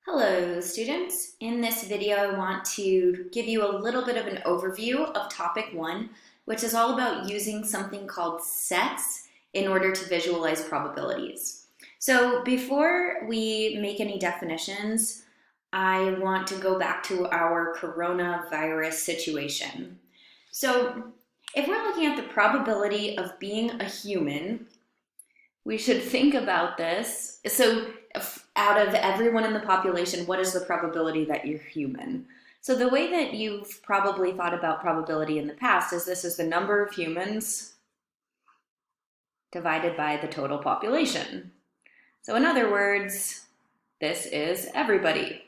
Hello students, in this video I want to give you a little bit of an overview of topic 1, which is all about using something called sets in order to visualize probabilities. So before we make any definitions, I want to go back to our coronavirus situation. So if we're looking at the probability of being a human, we should think about this. So out of everyone in the population, what is the probability that you're human? So the way that you've probably thought about probability in the past is this is the number of humans divided by the total population. So in other words, this is everybody.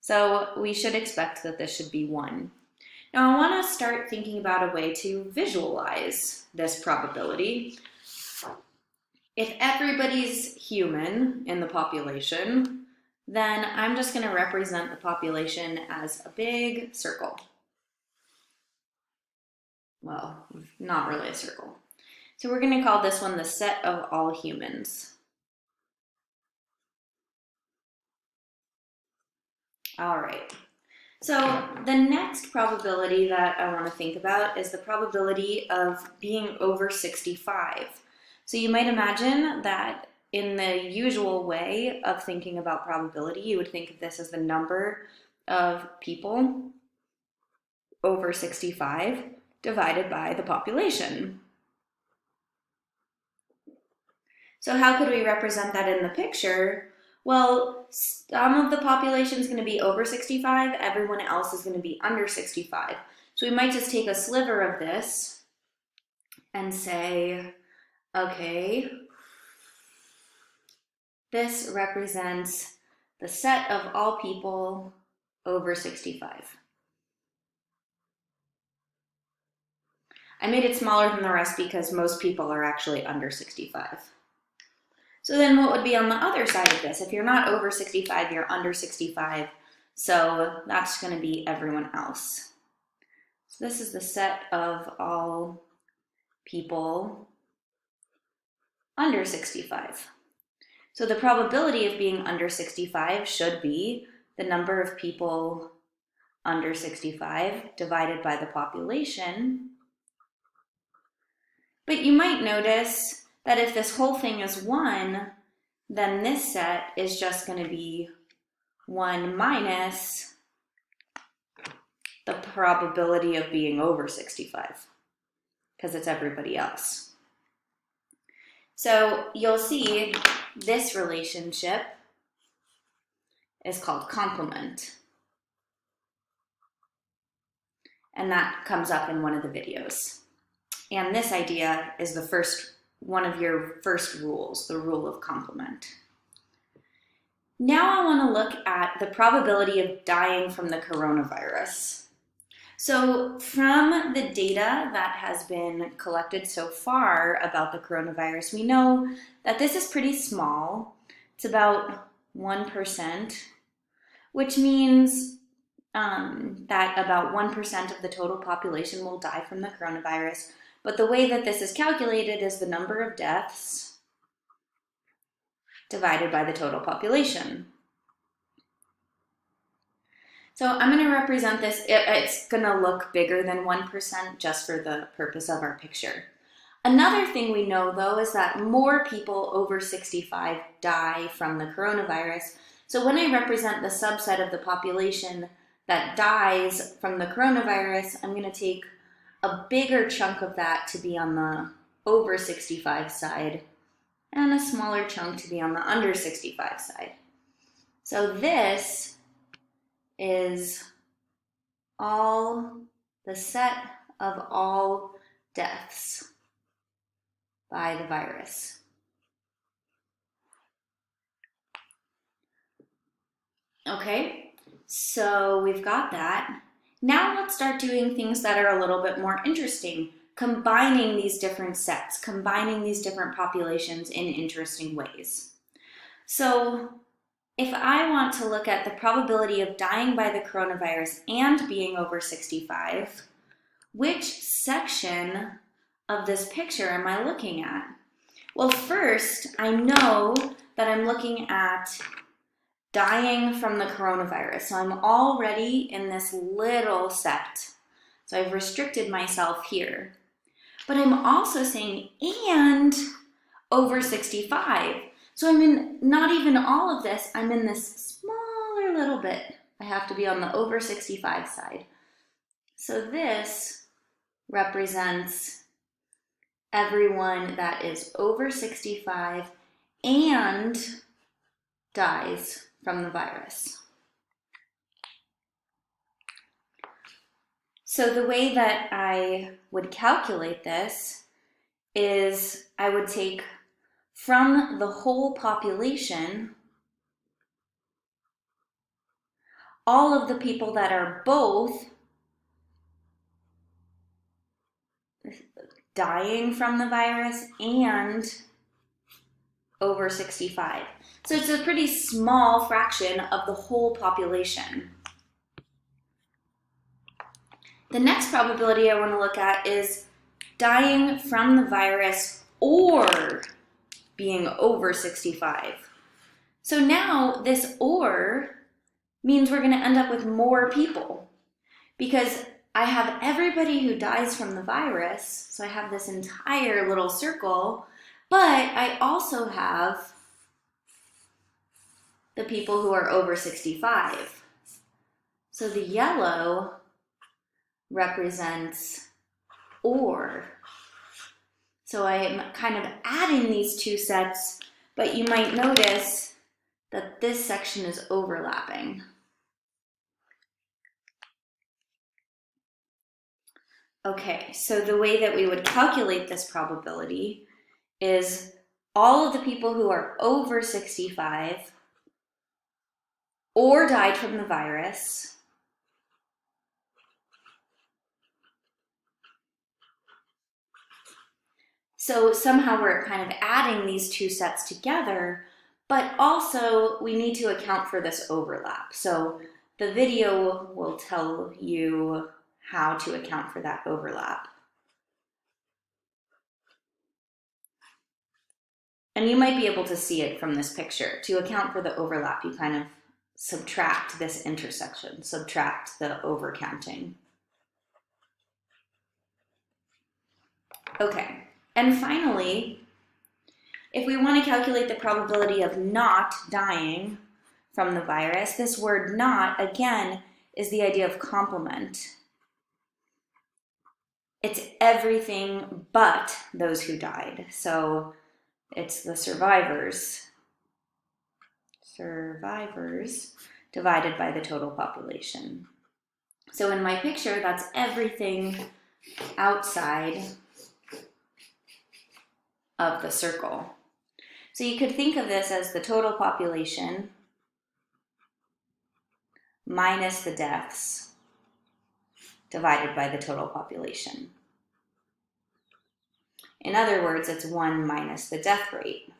So we should expect that this should be 1. Now I want to start thinking about a way to visualize this probability. If everybody's human in the population, then I'm just going to represent the population as a big circle. Well, not really a circle. So we're going to call this one the set of all humans. All right. So the next probability that I want to think about is the probability of being over 65. So you might imagine that in the usual way of thinking about probability, you would think of this as the number of people over 65 divided by the population. So how could we represent that in the picture? Well, some of the population is going to be over 65, everyone else is going to be under 65. So we might just take a sliver of this and say, okay, this represents the set of all people over 65. I made it smaller than the rest because most people are actually under 65. So then what would be on the other side of this? If you're not over 65, you're under 65. So that's going to be everyone else. So this is the set of all people under 65. So the probability of being under 65 should be the number of people under 65 divided by the population. But you might notice that if this whole thing is 1, then this set is just going to be 1 minus the probability of being over 65, because it's everybody else. So you'll see this relationship is called complement. And that comes up in one of the videos. And this idea is one of your first rules, the rule of complement. Now I want to look at the probability of dying from the coronavirus. So from the data that has been collected so far about the coronavirus, we know that this is pretty small. It's about 1%, which means that about 1% of the total population will die from the coronavirus. But the way that this is calculated is the number of deaths divided by the total population. So I'm going to represent this, it's going to look bigger than 1% just for the purpose of our picture. Another thing we know though is that more people over 65 die from the coronavirus. So when I represent the subset of the population that dies from the coronavirus, I'm going to take a bigger chunk of that to be on the over 65 side and a smaller chunk to be on the under 65 side. So this is the set of all deaths by the virus. Okay, so we've got that. Now let's start doing things that are a little bit more interesting, combining these different sets, combining these different populations in interesting ways. So if I want to look at the probability of dying by the coronavirus and being over 65, which section of this picture am I looking at? Well, first, I know that I'm looking at dying from the coronavirus. So I'm already in this little set. So I've restricted myself here. But I'm also saying, and over 65. So I'm in not even all of this, I'm in this smaller little bit. I have to be on the over 65 side. So this represents everyone that is over 65 and dies from the virus. So the way that I would calculate this is I would take from the whole population all of the people that are both dying from the virus and over 65. So it's a pretty small fraction of the whole population. The next probability I want to look at is dying from the virus or being over 65. So now this or means we're going to end up with more people because I have everybody who dies from the virus, so I have this entire little circle, but I also have the people who are over 65. So the yellow represents or. So I'm kind of adding these two sets, but you might notice that this section is overlapping. Okay, so the way that we would calculate this probability is all of the people who are over 65 or died from the virus So somehow we're kind of adding these two sets together, but also we need to account for this overlap. So the video will tell you how to account for that overlap. And you might be able to see it from this picture. To account for the overlap, you kind of subtract this intersection, subtract the overcounting. Okay, and finally, if we want to calculate the probability of not dying from the virus, this word not, again, is the idea of complement. It's everything but those who died. So it's the survivors divided by the total population. So in my picture, that's everything outside of the circle. So you could think of this as the total population minus the deaths divided by the total population. In other words, it's 1 minus the death rate.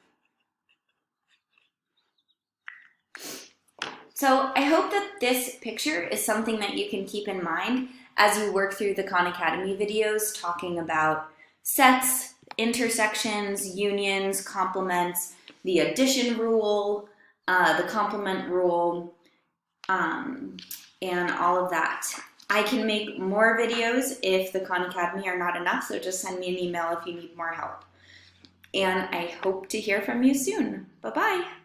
So I hope that this picture is something that you can keep in mind as you work through the Khan Academy videos talking about sets, intersections, unions, complements, the addition rule, the complement rule, and all of that. I can make more videos if the Khan Academy are not enough, so just send me an email if you need more help. And I hope to hear from you soon. Bye-bye.